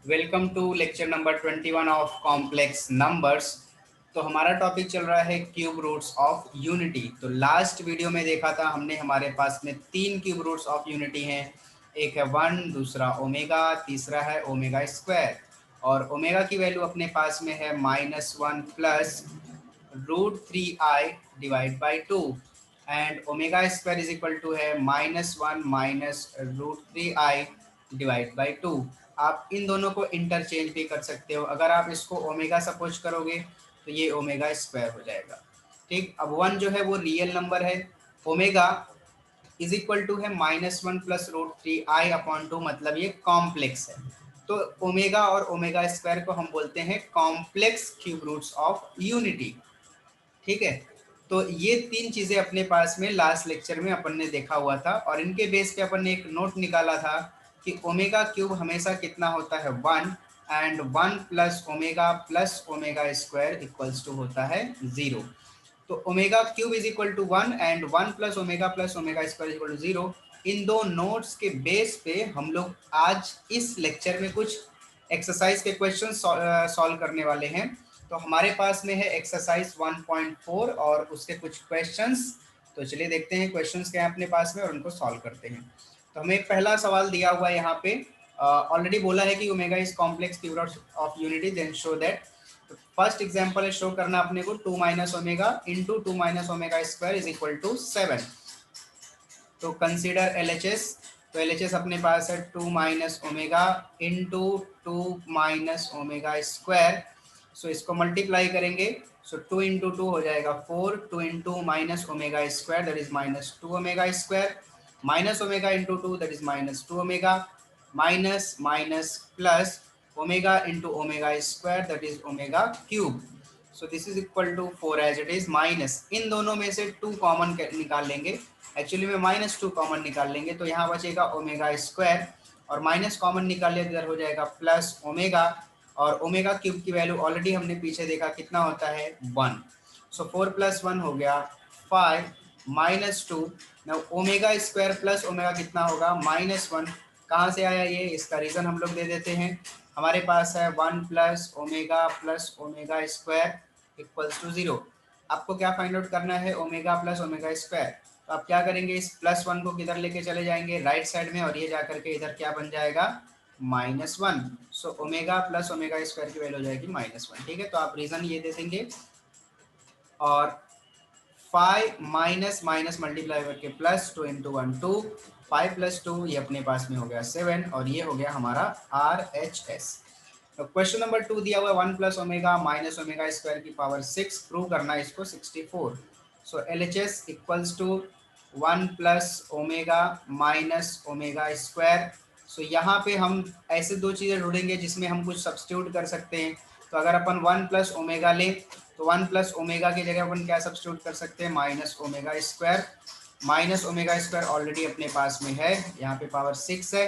Welcome to lecture number 21 of complex numbers. तो हमारा topic चल रहा है क्यूब रूट्स ऑफ यूनिटी। तो लास्ट वीडियो में देखा था हमने, हमारे पास में तीन क्यूब रूट्स ऑफ यूनिटी हैं। एक है 1, दूसरा ओमेगा, तीसरा है ओमेगा स्क्वायर। और ओमेगा की वैल्यू अपने पास में है -1 plus √3i divide by 2 and omega square is equal to है -1 माइनस √3i डिवाइड बाई 2। आप इन दोनों को इंटरचेंज भी कर सकते हो। अगर आप इसको ओमेगा सपोज करोगे तो ये ओमेगा स्क्वायर हो जाएगा। ठीक, अब 1 जो है वो रियल नंबर है। ओमेगा इज इक्वल टू है -1 प्लस √3i अपॉन 2, मतलब ये कॉम्प्लेक्स है। तो ओमेगा और ओमेगा स्क्वायर को हम बोलते हैं complex cube roots of unity. ठीक है, तो ये तीन चीजें अपने पास में लास्ट लेक्चर में अपन ने देखा हुआ था और इनके बेस पे अपन ने एक नोट निकाला था कि ओमेगा क्यूब हमेशा कितना होता है 1 and 1 plus omega square equals to होता है 0। तो omega cube is equal to 1 and 1 plus omega square equal to 0। इन दो नोट्स के बेस पे हम लोग आज इस लेक्चर में कुछ एक्सरसाइज के क्वेश्चन सॉल्व करने वाले हैं। तो हमारे पास में है एक्सरसाइज 1.4 और उसके कुछ क्वेश्चंस। तो चलिए देखते हैं क्वेश्चंस क्या है अपने पास में और उनको सॉल्व करते हैं। तो हमें पहला सवाल दिया हुआ है यहाँ पे, ऑलरेडी बोला है कि omega is complex cube root of unity, then show that. तो फर्स्ट एग्जांपल है शो करना अपने को 2 minus omega into 2 minus omega square is equal to 7। तो कंसीडर एलएचएस। तो एलएचएस अपने पास है 2 minus omega into 2 minus omega square. So इसको मल्टीप्लाई करेंगे। सो 2 इंटू 2 हो जाएगा 4, 2 into minus omega square that is -2 omega square, minus omega into 2 that is -2 omega, minus minus plus omega into omega square that is omega cube. So this is equal to 4 as it is. Minus इन दोनों में से 2 common निकाल लेंगे, actually में -2 common निकाल लेंगे तो यहाँ बचेगा ओमेगा स्क्वायर और माइनस कॉमन निकाल लिया तो इधर हो जाएगा प्लस ओमेगा। और ओमेगा क्यूब की वैल्यू ऑलरेडी हमने पीछे देखा कितना होता है 1। सो 4 प्लस 1 हो गया 5 -2। ना ओमेगा स्क्वायर प्लस ओमेगा कितना होगा -1। कहाँ से आया ये, इसका रीज़न हम लोग दे देते हैं। हमारे पास है 1 plus omega square equals to 0। आपको क्या फाइंड आउट करना है, ओमेगा प्लस ओमेगा स्क्वायर। तो आप क्या करेंगे, इस +1 को किधर लेके चले जाएंगे, राइट साइड में, और ये जाकर के इधर क्या बन जाएगा -1। So omega plus omega square की वैल्यू हो जाएगी -1। ठीक है, तो आप रीजन ये दे देंगे और 5 माइनस माइनस मल्टीप्लाई करके +2 इंटू 1 2, 5 प्लस 2 ये अपने पास में हो गया 7 और ये हो गया हमारा RHS। तो क्वेश्चन नंबर 2 दिया हुआ है 1 plus omega minus omega square की पावर 6, प्रूव करना है इसको 64। So LHS equals to 1 plus omega minus omega square. So यहाँ पे हम ऐसे दो चीज़ें ढूंढेंगे जिसमें हम कुछ सब्स्टिट्यूट कर सकते हैं। तो अगर अपन 1 प्लस ओमेगा लें तो 1 प्लस ओमेगा की जगह अपन क्या सब्स्टिट्यूट कर सकते हैं, minus omega square. Minus omega square already अपने पास में है, यहाँ पे पावर 6 है।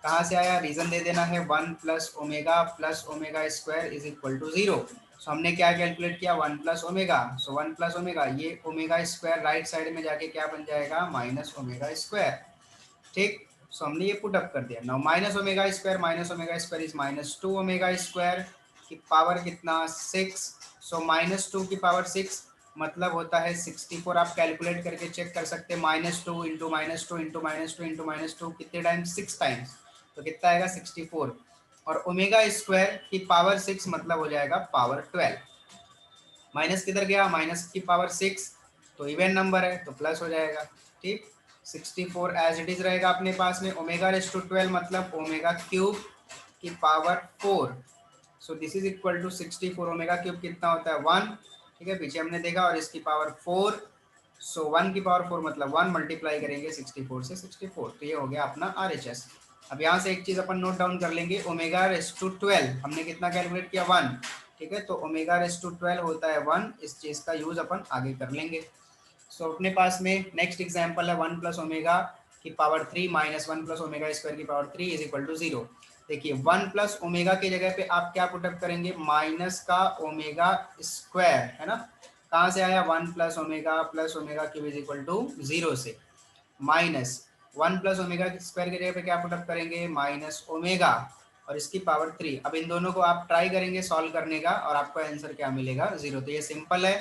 कहाँ से आया, रीजन दे देना है 1 plus omega square is equal to 0। So हमने क्या कैलकुलेट किया, 1 plus omega. So 1 plus omega, ये ओमेगा स्क्वायर राइट साइड में जाके क्या बन जाएगा, माइनस ओमेगा स्क्वायर। ठीक, सो हमने ये पुट अप कर दिया। Now minus omega square is -2 omega square की पावर कितना 6। सो -2 की पावर 6 मतलब होता है 64। आप कैलकुलेट करके चेक कर सकते हैं, -2 इंटू -2 इंटू -2 इंटू -2 कितने टाइम्स, 6 टाइम्स। तो कितना आएगा 64। और ओमेगा स्क्वायर की पावर 6 मतलब हो जाएगा पावर 12। माइनस किधर गया, माइनस की पावर 6 तो इवन नंबर है तो प्लस हो जाएगा। ठीक, 64 एज इट इज रहेगा अपने पास में। ओमेगा रेस टू 12 मतलब ओमेगा क्यूब की power 4। So this is equal to 64। Omega cube कितना होता है 1। ठीक है, पीछे हमने देखा, और इसकी पावर 4। सो 1 की पावर 4 मतलब 1 मल्टीप्लाई करेंगे 64 से 64, तो ये हो गया अपना RHS। अब यहाँ से एक चीज़ अपन नोट डाउन कर लेंगे, ओमेगा रेस टू 12 हमने कितना कैलकुलेट किया 1। ठीक है, तो ओमेगा रेस टू 12 होता है 1। इस चीज़ का यूज़ अपन आगे कर लेंगे। सो अपने पास में नेक्स्ट एग्जांपल है 1 प्लस ओमेगा की power 3 minus 1 plus omega square की पावर 3 इज इक्वल टू 0। देखिए 1 प्लस ओमेगा की जगह पे आप क्या पुटअप करेंगे, माइनस का ओमेगा स्क्वायर, है ना। कहाँ से आया, 1 plus omega cube is equal to 0 से, माइनस 1 प्लस ओमेगा स्क्वायर की जगह पे क्या पुटअप करेंगे, माइनस ओमेगा और इसकी पावर 3। अब इन दोनों को आप ट्राई करेंगे सॉल्व करने का और आपको आंसर क्या मिलेगा 0। तो ये सिंपल है,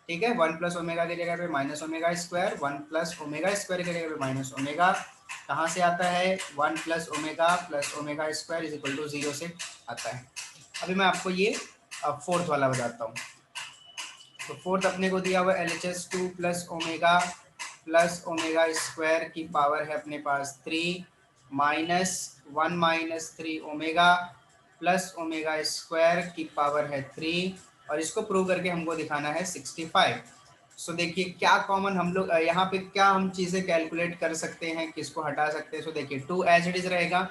ठीक है। 1 प्लस ओमेगा की जगह पे minus omega square, 1 plus omega square की जगह पे माइनस ओमेगा, कहाँ से आता है 1 plus omega square is equal to 0 से आता है। अभी मैं आपको ये फोर्थ वाला बताता हूँ। तो फोर्थ अपने को दिया हुआ LHS 2 प्लस ओमेगा स्क्वायर की पावर है अपने पास 3 minus 1 minus 3 omega plus omega square की पावर है 3 और इसको प्रूव करके हमको दिखाना है 65। सो देखिए क्या कॉमन हम लोग यहाँ पे क्या हम चीज़ें कैलकुलेट कर सकते हैं, किसको हटा सकते हैं। सो देखिए 2 एज इट इज रहेगा,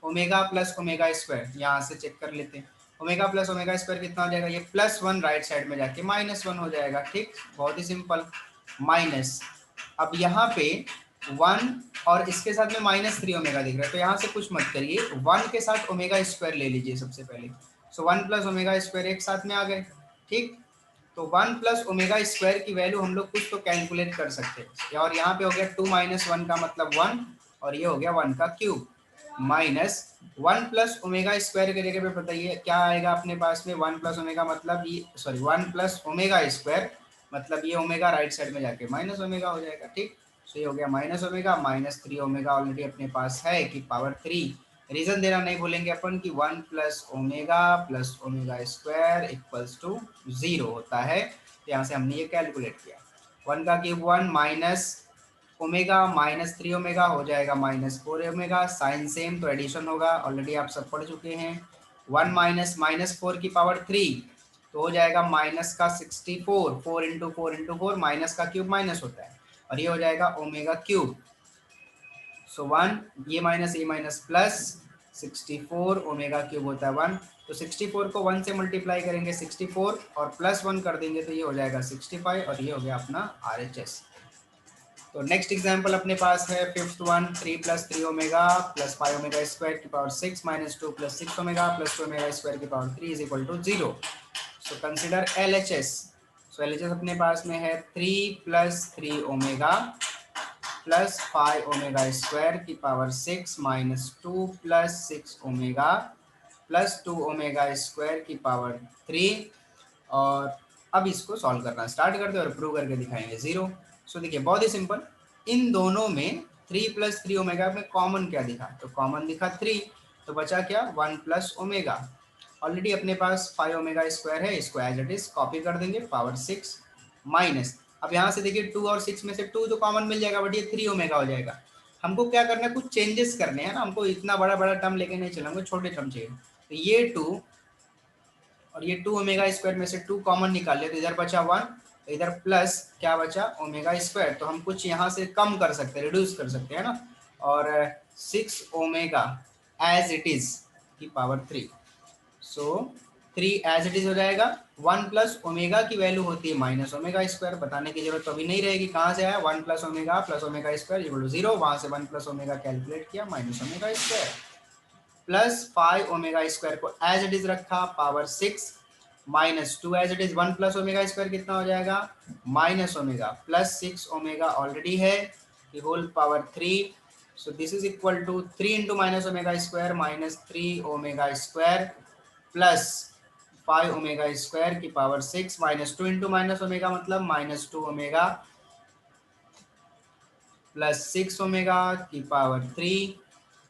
ओमेगा प्लस ओमेगा स्क्वायर यहाँ से चेक कर लेते हैं। ओमेगा प्लस ओमेगा स्क्वायर कितना हो जाएगा, ये +1 राइट साइड में जाके -1 हो जाएगा, ठीक, बहुत ही सिंपल। माइनस, अब यहाँ पे 1 और इसके साथ में -3 ओमेगा दिख रहा है, तो यहाँ से कुछ मत करिए, 1 के साथ ओमेगा स्क्वायर ले लीजिए सबसे पहले। सो 1 प्लस ओमेगा स्क्वायर एक साथ में आ गए, ठीक। तो 1 प्लस ओमेगा स्क्वायर की वैल्यू हम लोग कुछ तो कैलकुलेट कर सकते हैं। और यहाँ पे हो गया 2 माइनस 1 का मतलब 1 और ये हो गया 1 का cube minus 1 plus omega square के जगह पे बताइए क्या आएगा अपने पास में। 1 प्लस ओमेगा मतलब ये, सॉरी 1 प्लस ओमेगा स्क्वायर मतलब ये ओमेगा राइट साइड में जाके माइनस ओमेगा हो जाएगा, ठीक। तो ये हो गया माइनस ओमेगा, -3 ओमेगा ऑलरेडी अपने पास है कि पावर 3। रीजन देना नहीं भूलेंगे अपन कि 1 plus omega square equals to 0 होता है। तो यहाँ से हमने ये कैलकुलेट किया। 1 का क्यूब 1 माइनस ओमेगा -3 ओमेगा हो जाएगा -4 ओमेगा, साइन सेम तो एडिशन होगा, ऑलरेडी आप सब पढ़ चुके हैं। 1 माइनस -4 की पावर 3 तो हो जाएगा माइनस का 64, 4 इंटू 4 माइनस का क्यूब माइनस होता है और ये हो जाएगा ओमेगा क्यूब। सो 1 ये माइनस प्लस 64 ओमेगा क्यूब होता है 1। तो 64 को 1 से मल्टीप्लाई करेंगे 64 और +1 कर देंगे तो ये हो जाएगा 65 और ये हो गया अपना RHS। तो नेक्स्ट एग्जांपल अपने पास है fifth one, 3 plus 3 omega plus 5 omega square की power 6 minus 2 plus 6 omega plus 2 omega square की power 3 is equal to 0। So consider LHS। So LHS अपने पास में है 3 plus 3 omega plus 5 omega square की power 6 minus 2 plus 6 omega plus 2 omega square की power 3। और अब इसको सॉल्व करना स्टार्ट करते हैं और प्रूव करके दिखाएंगे 0। सो देखिए बहुत ही सिंपल, इन दोनों में 3 प्लस 3 ओमेगा में कॉमन क्या दिखा, तो कॉमन दिखा 3, तो बचा क्या 1 प्लस ओमेगा। ऑलरेडी अपने पास 5 ओमेगा स्क्वायर है, इसको एज इट इज कॉपी कर देंगे पावर 6 माइनस, अब यहाँ से देखिए 2 और 6 में से 2 तो कॉमन मिल जाएगा बट ये 3 ओमेगा हो जाएगा। हमको क्या करना है, कुछ चेंजेस करने हैं ना, हमको इतना बड़ा बड़ा टर्म लेके नहीं चला, हमको छोटे टर्म चाहिए। तो ये 2 और ये 2 ओमेगा स्क्वायर में से 2 कॉमन निकाल ले तो इधर बचा 1, तो इधर प्लस क्या बचा ओमेगा स्क्वायर, तो हम कुछ यहाँ से कम कर सकते हैं, रिड्यूस कर सकते हैं ना। और 6 ओमेगा एज इट इज की power 3। So 3 as it is हो जाएगा। 1 प्लस ओमेगा की वैल्यू होती है माइनस ओमेगा स्क्वायर, बताने की जरूरत तो अभी नहीं रहेगी, कहाँ से आया 1 plus omega square equal to 0, वहाँ से 1 प्लस ओमेगा कैलकुलेट किया minus omega square plus 5 omega square को एज इट इज रखा power 6 minus 2 as it is 1 plus omega square कितना हो जाएगा minus omega plus 6 omega already है की whole power 3। So this is equal to 3 into minus omega square minus 3 omega square plus 5 omega square की power 6 minus 2 into minus omega मतलब minus 2 omega plus 6 omega की power 3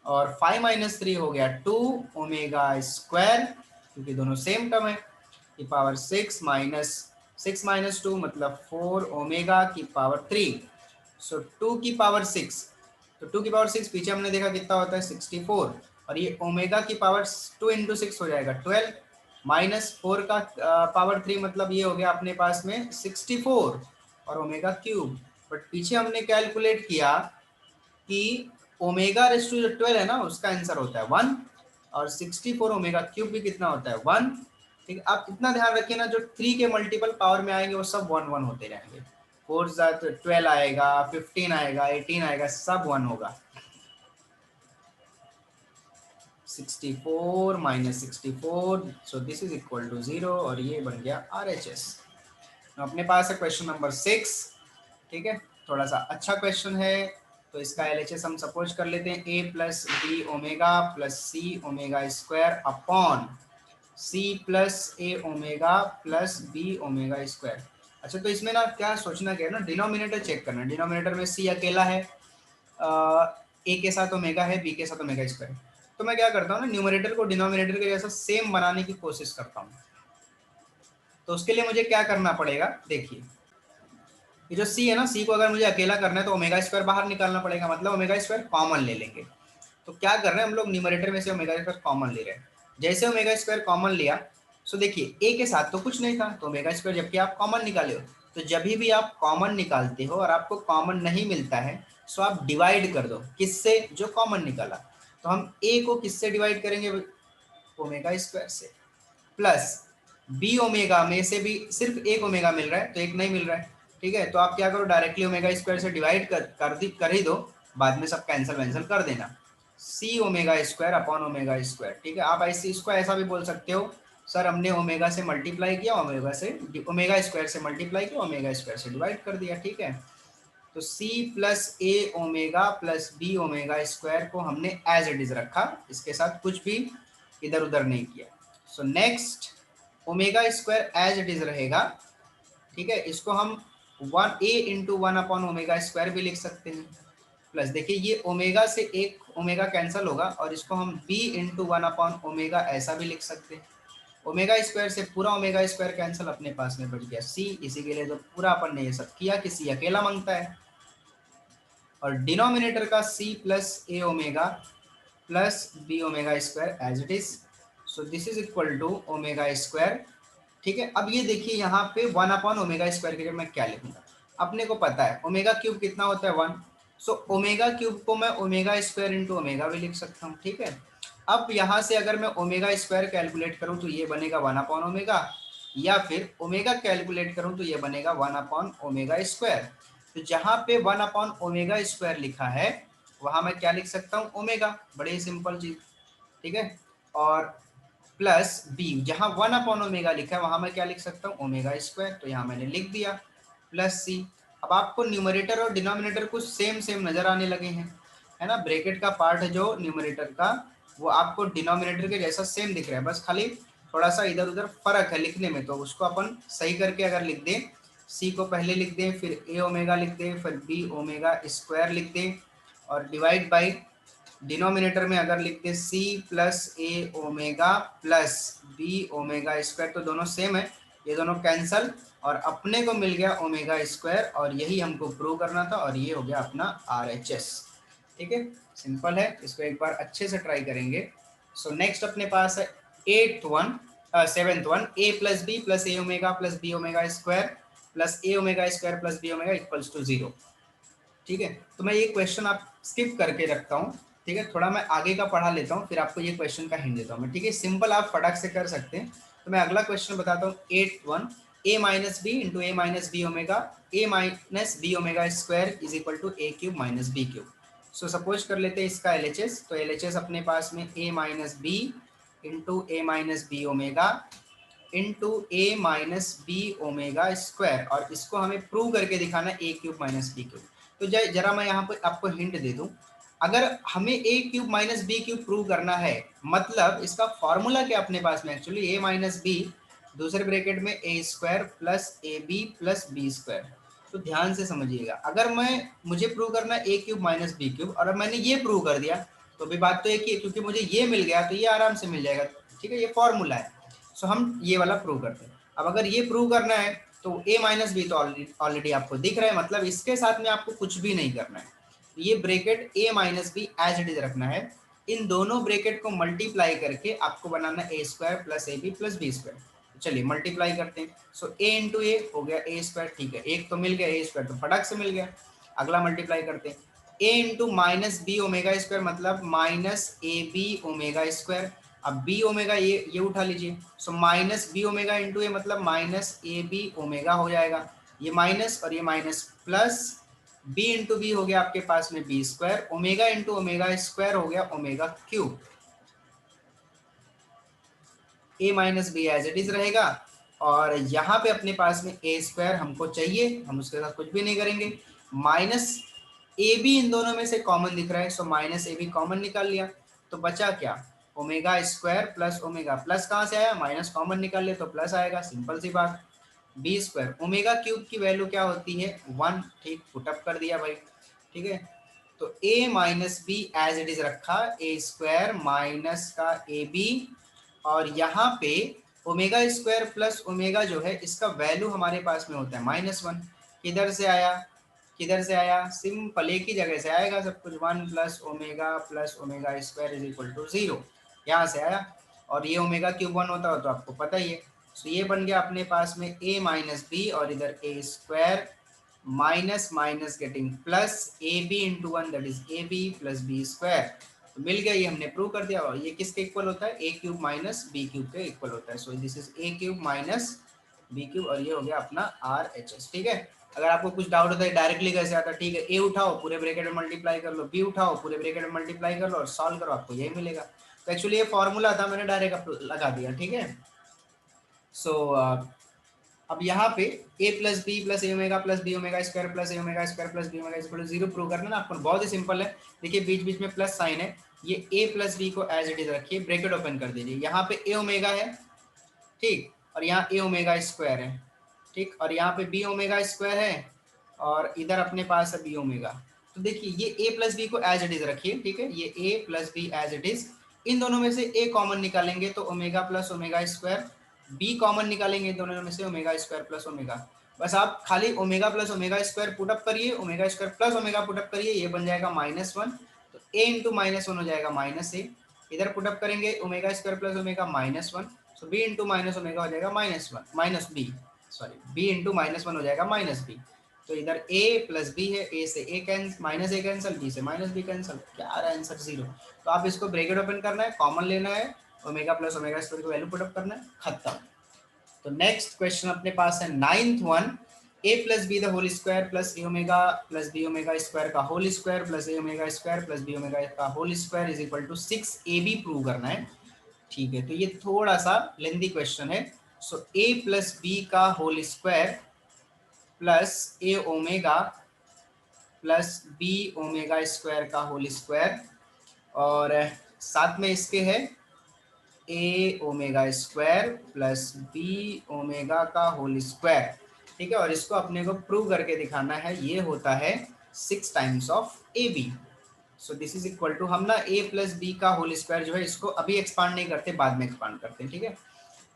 और 5 minus 3 हो गया 2 omega square क्योंकि दोनों सेम टर्म है की पावर 6 माइनस 2 मतलब 4 ओमेगा की पावर 3। सो 2 की पावर 6, तो 2 की पावर 6 पीछे हमने देखा कितना होता है 64 और ये ओमेगा की पावर 2 इंटू 6 हो जाएगा 12 माइनस 4 का पावर 3 मतलब ये हो गया अपने पास में 64 और ओमेगा क्यूब। बट पीछे हमने कैलकुलेट किया कि ओमेगा रेस टू 12 है ना, उसका आंसर होता है 1 और 64 ओमेगा क्यूब भी कितना होता है 1। ठीक है, आप इतना ध्यान रखिए ना, जो 3 के मल्टीपल पावर में आएंगे वो सब 1 1 होते रहेंगे। 4 12 आएगा, 15 आएगा, 18 आएगा, सब 1 होगा। 64 minus 64 so this is equal to 0 और ये बन गया RHS। अपने पास है क्वेश्चन नंबर 6, ठीक है, थोड़ा सा अच्छा क्वेश्चन है, तो इसका LHS हम सपोज कर लेते हैं a plus B omega plus C omega square upon c plus A omega plus B omega square. अच्छा, तो इसमें ना क्या सोचना क्या है ना, डिनोमिनेटर चेक करना। डिनोमिनेटर में c अकेला है, ए के साथ ओमेगा है, बी के साथ ओमेगा स्क्वायर। तो मैं क्या करता हूँ ना, न्यूमरेटर को डिनोमिनेटर के जैसा सेम बनाने की कोशिश करता हूँ। तो उसके लिए मुझे क्या करना पड़ेगा, देखिए ये जो सी है ना, सी को अगर मुझे अकेला करना है तो ओमेगा स्क्वायर बाहर निकालना पड़ेगा, मतलब ओमेगा स्क्वायर कॉमन ले लेंगे। तो क्या कर रहे हैं हम लोग, न्यूमरेटर में से ओमेगा स्क्वायर कॉमन ले रहे हैं। जैसे ओमेगा स्क्वायर कॉमन लिया, सो देखिए ए के साथ तो कुछ नहीं था, तो ओमेगा स्क्वायर जबकि आप कॉमन निकाले हो, तो जब भी आप कॉमन निकालते हो और आपको कॉमन नहीं मिलता है, सो आप डिवाइड कर दो किससे, जो कॉमन निकाला। तो हम ए को किससे डिवाइड करेंगे, ओमेगा स्क्वायर से, प्लस बी ओमेगा में से भी सिर्फ एक ओमेगा मिल रहा है तो एक नहीं मिल रहा है, ठीक है। तो आप क्या करो, डायरेक्टली ओमेगा स्क्वायर से डिवाइड कर ही दो, बाद में सब कैंसिल वैंसिल कर देना। C omega square upon omega square, ठीक है। आप ऐसे इसको ऐसा भी बोल सकते हो, सर हमने ओमेगा से मल्टीप्लाई किया, ओमेगा स्क्वायर से मल्टीप्लाई किया, ओमेगा स्क्वायर से डिवाइड कर दिया, ठीक है। तो c प्लस ए omega plus B omega square को हमने एज इट इज रखा, इसके साथ कुछ भी इधर उधर नहीं किया। So next omega square as it is रहेगा, ठीक है। इसको हम one a into one upon omega square भी लिख सकते हैं, प्लस देखिए ये ओमेगा से एक ओमेगा कैंसिल होगा और इसको हम b into one upon omega ऐसा भी लिख सकते हैं। ओमेगा स्क्वायर से पूरा ओमेगा स्क्वायर कैंसिल, अपने पास में बच गया c। इसी के लिए तो पूरा अपन ने ये सब किया कि c अकेला मांगता है, और डिनोमिनेटर का c plus A omega plus B omega square as it is. So this is equal to omega square, ठीक है। अब ये देखिए यहाँ पे वन अपॉन ओमेगा स्क्वायर के लिए मैं क्या लिखूंगा, अपने को पता है ओमेगा क्यूब कितना होता है, वन। सो ओमेगा क्यूब को मैं ओमेगा स्क्वायर इंटू ओमेगा भी लिख सकता हूँ, ठीक है। अब यहाँ से अगर मैं ओमेगा स्क्वायर कैलकुलेट करूँ तो ये बनेगा वन अपॉन ओमेगा, या फिर ओमेगा कैलकुलेट करूँ तो ये बनेगा वन अपॉन ओमेगा स्क्वायर। तो जहाँ पे वन अपॉन ओमेगा स्क्वायर लिखा है वहाँ मैं क्या लिख सकता हूँ, ओमेगा, बड़ी सिंपल चीज, ठीक है। और प्लस बी, जहाँ वन अपॉन ओमेगा लिखा है वहां मैं क्या लिख सकता हूँ, ओमेगा स्क्वायर, तो यहाँ मैंने लिख दिया, प्लस सी। अब आपको न्यूमरेटर और डिनोमिनेटर कुछ सेम सेम नजर आने लगे हैं, है ना। ब्रैकेट का पार्ट है जो न्यूमरेटर का, वो आपको डिनोमिनेटर के जैसा सेम दिख रहा है, बस खाली थोड़ा सा इधर उधर फर्क है लिखने में। तो उसको अपन सही करके अगर लिख दें, सी को पहले लिख दें, फिर ए ओमेगा लिख दें, फिर बी ओमेगा स्क्वायर लिख दें, और डिवाइड बाई डिनोमिनेटर में अगर लिखते c प्लस ए omega plus B omega square, तो दोनों सेम है, ये दोनों कैंसल, और अपने को मिल गया ओमेगा स्क्वायर, और यही हमको प्रूव करना था, और ये हो गया अपना RHS, ठीक है। सिंपल है, इसको एक बार अच्छे से ट्राई करेंगे। सो नेक्स्ट अपने पास है seventh one, A plus B plus A omega plus B omega square plus A omega square plus B omega equals to 0, ठीक है। तो मैं ये क्वेश्चन आप स्किप करके रखता हूँ, ठीक है। थोड़ा मैं आगे का पढ़ा लेता हूँ, फिर आपको ये क्वेश्चन का हिंट देता हूँ मैं, ठीक है। सिंपल आप फटाक से कर सकते हैं। तो मैं अगला क्वेश्चन बताता हूँ, 8th 1, A minus B into A minus B omega, A minus B omega square is equal to A cube minus B cube. So suppose कर लेते हैं इसका LHS। तो LHS अपने पास में ए minus B into A minus B omega into A minus B omega square, और इसको हमें प्रूव करके दिखाना ए क्यूब माइनस बी क्यूब। तो जरा मैं यहाँ पर आपको हिंट दे दूं, अगर हमें a cube minus B cube prove करना है, मतलब इसका फॉर्मूला क्या अपने पास में, एक्चुअली ए माइनस बी, दूसरे ब्रैकेट में a square plus a b plus B square. तो ध्यान से समझिएगा, अगर मुझे प्रूव करना है ए क्यूब माइनस बी क्यूब, और मैंने ये प्रूव कर दिया, तो भी बात तो एक ही है, क्योंकि मुझे ये मिल गया तो ये आराम से मिल जाएगा, ठीक है, ये फॉर्मूला है। सो हम ये वाला प्रूव करते हैं। अब अगर ये प्रूव करना है तो ए माइनस बी तो ऑलरेडी आपको दिख रहा है, मतलब इसके साथ में आपको कुछ भी नहीं करना है। ये bracket a minus B as it is रखना है, इन दोनों ब्रैकेट को मल्टीप्लाई करके आपको बनाना a square plus a b plus B square. चलिए मल्टीप्लाई करते हैं। सो ए इंटू ए हो गया ए स्क्वायर, ठीक है, एक तो मिल गया, ए स्क्वायर तो फटाक से मिल गया। अगला मल्टीप्लाई करते हैं, a into minus B omega square, मतलब माइनस ए बी ओमेगा स्क्वायर। अब बी ओमेगा ये उठा लीजिए, so minus B omega into a, मतलब माइनस ए बी ओमेगा हो जाएगा, ये माइनस और ये minus, plus B into B हो गया आपके पास में B square, omega into omega square हो गया omega cube. A minus B as it is रहेगा, और यहाँ पे अपने पास में ए स्क्वायर हमको चाहिए, हम उसके साथ कुछ भी नहीं करेंगे, माइनस ए बी इन दोनों में से कॉमन दिख रहा है, सो माइनस ए बी कॉमन निकाल लिया, तो बचा क्या, omega square plus omega, plus कहाँ से आया, माइनस कॉमन निकाल ले तो प्लस आएगा, सिंपल सी बात। बी स्क्वायर, ओमेगा क्यूब की वैल्यू क्या होती है 1, ठीक, पुटअप कर दिया भाई, ठीक है। तो a minus B as it is रखा, ए स्क्वायर माइनस का ए बी, और यहाँ पे ओमेगा स्क्वायर प्लस ओमेगा जो है इसका वैल्यू हमारे पास में होता है -1, किधर से आया, किधर से आया, सिंपल एक ही जगह से आएगा सब कुछ, 1 plus omega square is equal to 0, यहाँ से आया, और ये ओमेगा क्यूब 1 होता हो तो आपको पता ही है। तो ये बन गया अपने पास में a माइनस बी, और इधर a square minus minus getting plus a b into 1, that is a b plus B square. तो मिल गया, ये हमने प्रूव कर दिया, और ये किसके इक्वल होता है, ए क्यूब माइनस बी क्यूब के इक्वल होता है। So this is A cube minus B cube, और ये हो गया अपना आर एच एस, ठीक है। अगर आपको कुछ डाउट होता है डायरेक्टली कैसे आता है, ठीक है, ए उठाओ पूरे ब्रैकेट में मल्टीप्लाई कर लो, बी उठाओ पूरे ब्रैकेट में मल्टीप्लाई कर लो और सॉल्व करो, आपको यही मिलेगा। तो एक्चुअली ये फॉर्मूला था, मैंने डायरेक्ट लगा दिया, ठीक है। सो अब यहाँ पे a plus B plus A omega plus B omega square plus A omega square plus B omega square 0 prove करना ना आपको, बहुत ही सिंपल है। देखिए बीच बीच में प्लस साइन है, ये a प्लस बी को एज इट इज रखिए, ब्रैकेट ओपन कर दीजिए, यहाँ पे a ओमेगा है, ठीक, और यहाँ a ओमेगा स्क्वायर है, ठीक, और यहाँ पे b ओमेगा स्क्वायर है, और इधर अपने पास है b ओमेगा। तो देखिए ये a प्लस बी को एज इट इज रखिए, ठीक है, ये a plus b as it is, इन दोनों में से a कॉमन निकालेंगे तो omega plus omega square, b common निकालेंगे दोनों में से ओमेगा स्क्वायर प्लस ओमेगा। बस आप खाली omega plus omega square put up करिए, omega square plus omega put up करिए, ये बन जाएगा -1, तो a इंटू -1 हो जाएगा -a, इधर पुटअप करेंगे omega square plus omega -1, so b into minus omega हो जाएगा -1 minus B, sorry b into -1 हो जाएगा -b। तो इधर a प्लस बी है, a से a cancel, minus a cancel, b से -b कैंसिल, क्या आ रहा है आंसर 0। तो आप इसको ब्रैकेट ओपन करना है, कॉमन लेना है, ओमेगा प्लस ओमेगा स्क्वायर की वैल्यू पुटअप करना है, खत्म। तो नेक्स्ट क्वेश्चन अपने पास है 9th one, a plus b the whole square plus A omega plus B omega square का होल स्क्वायर प्लस ए omega square plus B omega का whole square is equal to 6ab prove करना है, ठीक है। तो ये थोड़ा सा लेंदी क्वेश्चन है। सो a प्लस बी का होल स्क्वायर प्लस ए omega plus B omega square का होल स्क्वायर, और साथ में इसके है a omega square plus B omega का होल स्क्वायर, ठीक है, और इसको अपने को प्रूव करके दिखाना है, ये होता है 6 times of A B. So this is equal to, हम ना ए प्लस बी का होल स्क्वायर जो है इसको अभी एक्सपांड नहीं करते, बाद में एक्सपांड करते हैं, ठीक है।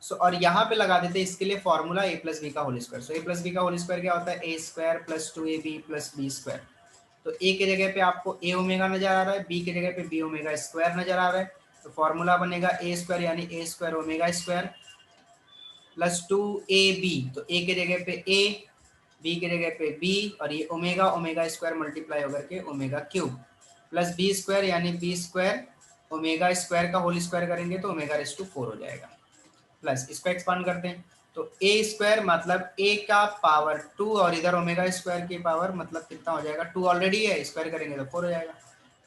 सो और यहाँ पे लगा देते हैं इसके लिए फॉर्मूला ए प्लस बी का होल स्क्वायर। सो ए प्लस बी का होल स्क्वायर क्या होता है, a square plus 2ab plus B square. तो ए के जगह पे आपको ए ओमेगा नजर आ रहा है, बी के जगह पे बी ओमेगा स्क्वायर नजर आ रहा है, तो फॉर्मूला बनेगा ए स्क्वायर यानी a square omega square plus 2ab, तो ए के जगह पे ए, बी के जगह पे बी, और ये ओमेगा ओमेगा स्क्वायर मल्टीप्लाई होकर के omega cube, plus B square यानी बी स्क्वायर ओमेगा स्क्वायर का होल स्क्वायर करेंगे तो ओमेगा रेस टू 4 हो जाएगा, प्लस इसको एक्सपांड करते हैं तो ए स्क्वायर मतलब ए का पावर 2, और इधर ओमेगा स्क्वायर की पावर मतलब कितना हो जाएगा, 2 ऑलरेडी है, स्क्वायर करेंगे तो 4 हो जाएगा,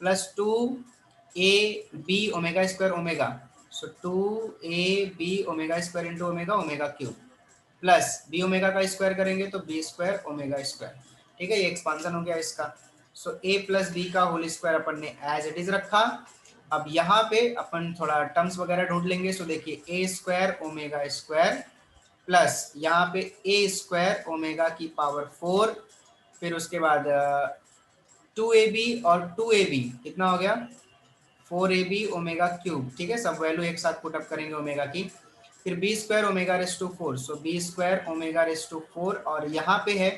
plus 2ab omega square omega, so 2ab omega square into omega omega cube, plus B omega का स्क्वायर करेंगे तो बी स्क्वायर ओमेगा स्क्वायर, ठीक है, ये एक्सपांसन हो गया इसका। सो ए प्लस बी का होल स्क्वायर अपन ने एज इट इज रखा। अब यहाँ पे अपन थोड़ा टर्म्स वगैरह ढूंढ लेंगे। सो देखिए ए स्क्वायर ओमेगा स्क्वायर प्लस यहाँ पे ए स्क्वायर ओमेगा की पावर 4, फिर उसके बाद 2ab और 2ab कितना हो गया 4ab ओमेगा क्यूब, ठीक है, सब वैल्यू एक साथ पुटअप करेंगे ओमेगा की, फिर B square omega raise to 4, so B square omega raise to 4, और यहाँ पे है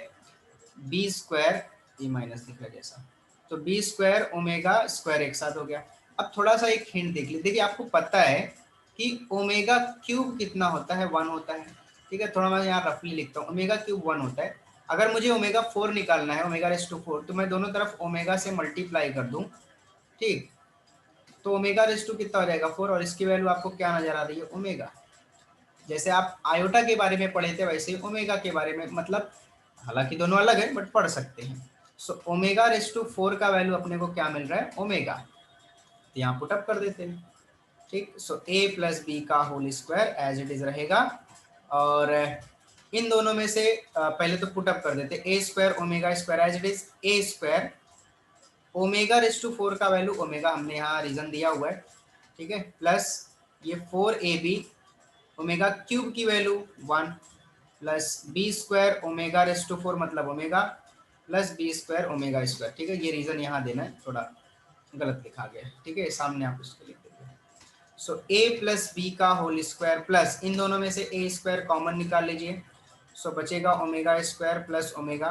बी स्क्वायर, ये माइनस दिख रहा है जैसा, तो बी स्क्वायर ओमेगा स्क्वायर एक साथ हो गया। अब थोड़ा सा एक हिंट देख लीजिए, देखिए आपको पता है कि ओमेगा क्यूब कितना होता है, 1 होता है, ठीक है, थोड़ा मैं यहाँ रफली लिखता हूँ, ओमेगा क्यूब 1 होता है। अगर मुझे ओमेगा 4 निकालना है, ओमेगा रेस टू 4, तो मैं दोनों तरफ ओमेगा से मल्टीप्लाई कर दूँ, ठीक, तो ओमेगा रेस टू कितना हो जाएगा 4, और इसकी वैल्यू आपको क्या नजर आ रही है, ओमेगा। जैसे आप आयोटा के बारे में पढ़े थे वैसे ओमेगा के बारे में, मतलब हालांकि दोनों अलग है बट पढ़ सकते हैं। सो ओमेगा रेस टू 4 का वैल्यू अपने को क्या मिल रहा है, ओमेगा, तो यहाँ पुटअप कर देते हैं, ठीक। सो ए प्लस बी का whole square as it is रहेगा, और इन दोनों में से पहले तो पुटअप कर देते, a square omega square as it is, a square omega raise to 4 का वैल्यू ओमेगा हमने यहाँ रीजन दिया हुआ है, ठीक है, प्लस ये 4ab ओमेगा क्यूब की value 1 plus B square omega raise to 4 मतलब omega plus B square omega square, ठीक है। ये रीजन यहाँ देना है, थोड़ा गलत लिखा गया है, ठीक है, सामने आप उसको लिख देंगे। सो a प्लस बी का होल स्क्वायर प्लस इन दोनों में से a स्क्वायर कॉमन निकाल लीजिए, सो बचेगा omega square plus omega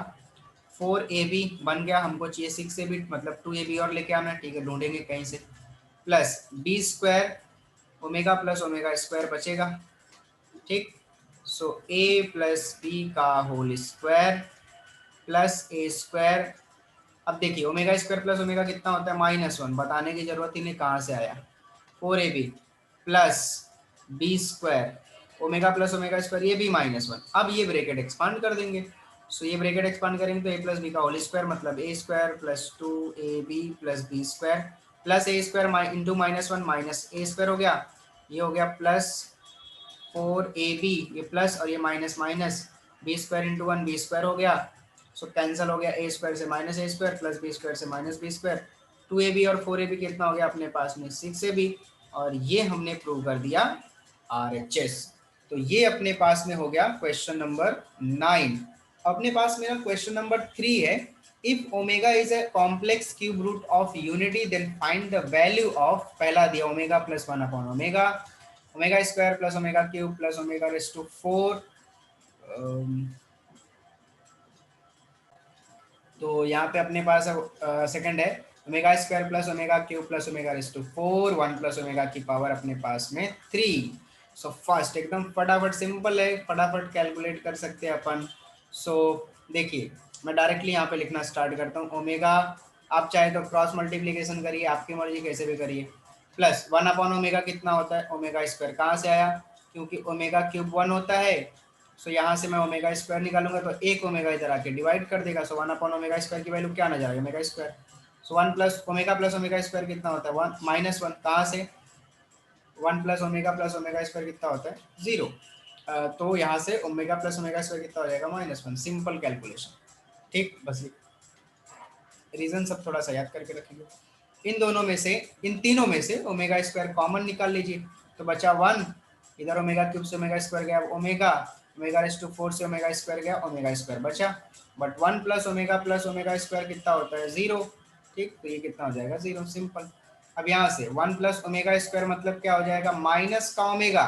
4ab बन गया, हमको चाहिए 6ab मतलब 2ab और लेके आना है, ठीक है, ढूंढेंगे कहीं से, plus B square omega plus omega square बचेगा, ठीक। सो a प्लस बी का होल स्क्वायर प्लस ए स्क्वायर। अब देखिए ओमेगा स्क्वायर प्लस ओमेगा कितना होता है -1, बताने की जरूरत ही नहीं कहाँ से आया, 4ab plus B square omega plus omega square ये भी -1। अब ये ब्रैकेट एक्सपांड कर देंगे, सो ये ब्रैकेट एक्सपांड करेंगे तो ए प्लस बी का होल स्क्वायर मतलब a square plus 2ab plus B square plus A square into -1 minus A square हो गया, ये हो गया प्लस 4ab ये प्लस और ये minus minus B square into 1 B square हो गया, सो कैंसिल हो गया, ए स्क्वायर से माइनस ए स्क्वायर प्लस बी स्क्वायर से माइनस बी स्क्वायर, 2ab और 4ab कितना हो गया अपने पास में 6ab, और ये हमने प्रूव कर दिया RHS। तो ये अपने पास में हो गया क्वेश्चन नंबर 9। अपने पास में ना क्वेश्चन नंबर 3 है, if omega is a complex cube root of unity then find the value of, पहला दिया omega plus 1 upon omega, omega square plus omega cube plus omega raise to 4, तो यहाँ पे अपने पास सेकंड है omega square plus omega cube plus omega raise to 4 1 plus omega की power अपने पास में 3। सो फर्स्ट एकदम फटाफट सिंपल है, फटाफट कैलकुलेट कर सकते हैं अपन। सो देखिए मैं डायरेक्टली यहाँ पे लिखना स्टार्ट करता हूँ, ओमेगा आप चाहे तो क्रॉस मल्टीप्लीकेशन करिए, आपकी मर्जी कैसे भी करिए, प्लस 1 अपॉन ओमेगा कितना होता है ओमेगा स्क्वायर, कहाँ से आया क्योंकि ओमेगा क्यूब 1 होता है, सो यहाँ से मैं ओमेगा स्क्वायर निकालूंगा तो एक ओमेगा इधर आके डिवाइड कर देगा, सो 1 अपॉन ओमेगा स्क्वायर की वैल्यू क्या ना जाएगा ओमेगा स्क्वायर, सो 1 प्लस ओमेगा स्क्वायर कितना होता है 1 -1, कहाँ से 1 प्लस ओमेगा स्क्वायर कितना होता है 0, तो यहाँ से ओमेगा प्लस ओमेगा स्क्वायर कितना हो जाएगा -1, सिंपल कैलकुलेशन, ठीक। बस रीजन सब थोड़ा सा याद करके रखेंगे, इन दोनों में से इन तीनों में से ओमेगा स्क्वायर कॉमन निकाल लीजिए, तो बचा 1, इधर ओमेगा क्यूब से ओमेगा स्क्वायर गया ओमेगा, ओमेगा रेस टू 4 से ओमेगा स्क्वायर गया ओमेगा स्क्वायर बचा, बट 1 प्लस ओमेगा स्क्वायर कितना होता है 0, ठीक, तो ये कितना हो जाएगा 0, सिंपल। अब यहाँ से 1 प्लस ओमेगा स्क्वायर मतलब क्या हो जाएगा माइनस का ओमेगा,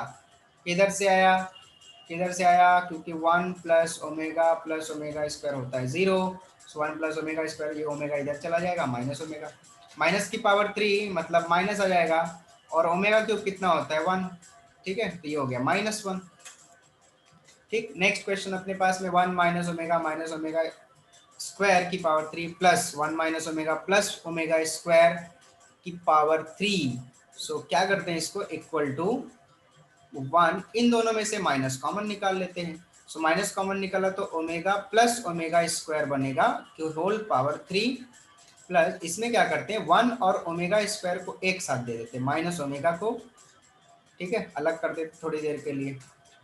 किधर से आया क्योंकि 1 प्लस ओमेगा स्क्वायर होता है 0, सो 1 प्लस ओमेगा स्क्वायर, ये ओमेगा इधर चला जाएगा माइनस ओमेगा, माइनस की पावर 3 मतलब माइनस आ जाएगा, और ओमेगा क्यूब कितना होता है 1, ठीक है, तो ये हो गया -1, ठीक। नेक्स्ट क्वेश्चन अपने पास में 1 माइनस ओमेगा स्क्वायर की power 3 plus 1 minus omega plus omega square की पावर 3, सो क्या करते हैं इसको इक्वल टू 1, इन दोनों में से माइनस कॉमन निकाल लेते हैं, सो माइनस कॉमन निकाला तो ओमेगा प्लस ओमेगा स्क्वायर बनेगा क्यों होल पावर 3, प्लस इसमें क्या करते हैं 1 और ओमेगा स्क्वायर को एक साथ दे देते हैं माइनस ओमेगा को, ठीक है, अलग कर देते थोड़ी देर के लिए,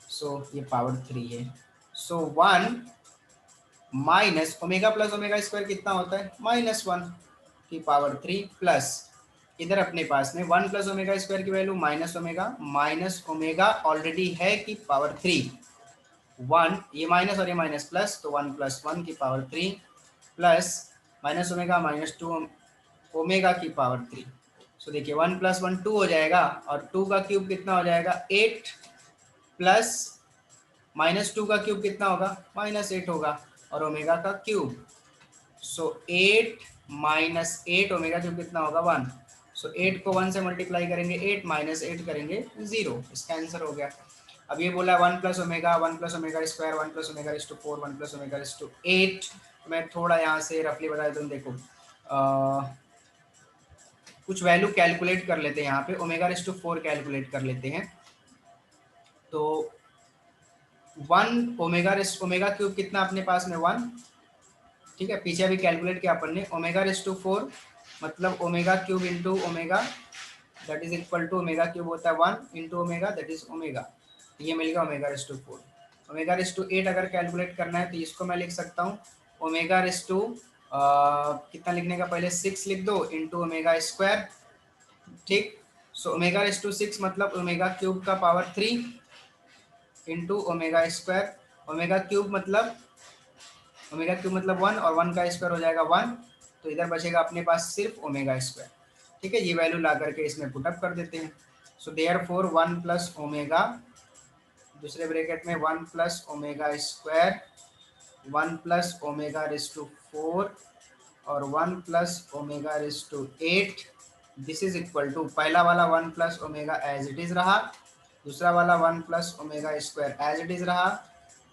सो ये पावर 3 है, सो 1 minus omega plus omega square कितना होता है -1 की पावर 3 प्लस इधर अपने पास में 1 प्लस ओमेगा स्क्वायर की वैल्यू माइनस ओमेगा ऑलरेडी है की पावर 3, 1 ये माइनस और ये माइनस प्लस, तो 1 प्लस 1 की power 3 plus minus omega -2 omega की पावर 3, सो देखिए 1 प्लस 1 2 हो जाएगा, और 2 का क्यूब कितना हो जाएगा 8 प्लस -2 का क्यूब कितना होगा -8 होगा, और ओमेगा का क्यूब, सो 8 माइनस 8 ओमेगा क्यूब कितना होगा 1, सो 8 को 1 से मल्टीप्लाई करेंगे 8 माइनस 8 करेंगे 0, इसका आंसर हो गया। अब ये बोला 1 plus omega square 1 plus omega raise to 4 1 plus omega raise to 8, मैं थोड़ा यहाँ से रफली बता दूँ, देखो कुछ वैल्यू कैलकुलेट कर लेते हैं, यहाँ पे ओमेगा रेस टू 4 कैलकुलेट कर लेते हैं, तो 1 ओमेगा क्यूब कितना अपने पास में 1, ठीक है, पीछे अभी कैलकुलेट किया अपन ने, ओमेगा रेस टू 4 मतलब omega cube into omega that is equal to omega cube होता है 1 into omega that is omega, ये मिल गया omega raise to 4। Omega raise to 8 अगर कैलकुलेट करना है तो इसको मैं लिख सकता हूँ ओमेगा रेस टू कितना लिखने का, पहले 6 लिख दो इंटू ओमेगा स्क्वायर, ठीक। सो ओमेगा रेस टू 6 मतलब ओमेगा क्यूब का power 3 into omega square. Omega cube मतलब 1 और 1 का स्क्वायर हो जाएगा 1, तो इधर बचेगा अपने पास सिर्फ ओमेगा स्क्वायर, ठीक है। ये वैल्यू ला करके इसमें पुटअप कर देते हैं। सो देयरफॉर 1 प्लस ओमेगा, दूसरे ब्रैकेट में 1 plus omega square, 1 plus omega raise to 4 और 1 plus omega raise to 8। This is equal to, पहला वाला 1 plus omega as it is रहा, दूसरा वाला 1 plus omega square as it is रहा,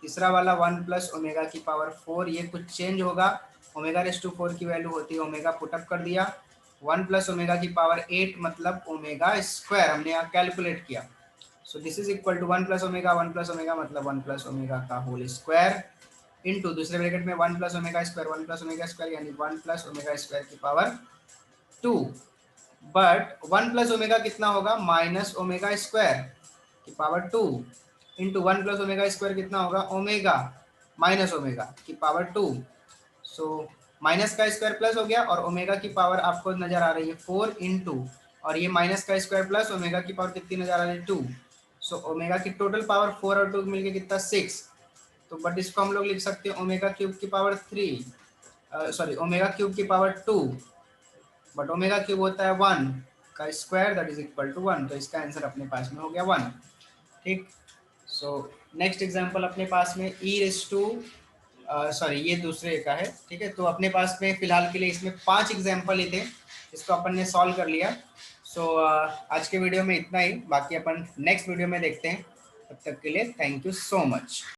तीसरा वाला 1 प्लस ओमेगा की पावर 4, ये कुछ चेंज होगा। ओमेगा रेस टू 4 की वैल्यू होती है ओमेगा, पुटअप कर दिया। 1 प्लस ओमेगा की पावर 8 मतलब ओमेगा स्क्वायर, हमने यहाँ कैलकुलेट किया। So this is equal to 1 plus omega मतलब 1 प्लस ओमेगा का होल स्क्वायर इंटू दूसरे ब्रैकेट में 1 प्लस ओमेगा स्क्वायर यानी 1 प्लस ओमेगा स्क्वायर की पावर 2। बट 1 प्लस ओमेगा कितना होगा, माइनस ओमेगा स्क्वायर की power 2 into 1 plus omega square कितना होगा, ओमेगा माइनस ओमेगा की पावर 2। सो माइनस का स्क्वायर प्लस हो गया और ओमेगा की पावर आपको नजर आ रही है 4 इंटू, और ये माइनस का स्क्वायर प्लस ओमेगा की पावर कितनी नजर आ रही है 2। सो ओमेगा की टोटल पावर 4 और 2 मिलके कितना 6। तो बट इसको हम लोग लिख सकते हैं ओमेगा क्यूब की पावर 3, सॉरी ओमेगा क्यूब की पावर 2, बट ओमेगा क्यूब होता है 1 का square that is equal to 1, तो इसका आंसर अपने पास में हो गया 1, ठीक। सो नेक्स्ट एग्जांपल अपने पास में ई रेस टू, सॉरी ये दूसरे का है, ठीक है। तो अपने पास में फिलहाल के लिए इसमें 5 एग्जांपल ही थे, इसको अपन ने सॉल्व कर लिया। सो आज के वीडियो में इतना ही, बाकी अपन नेक्स्ट वीडियो में देखते हैं। तब तक के लिए थैंक यू सो मच।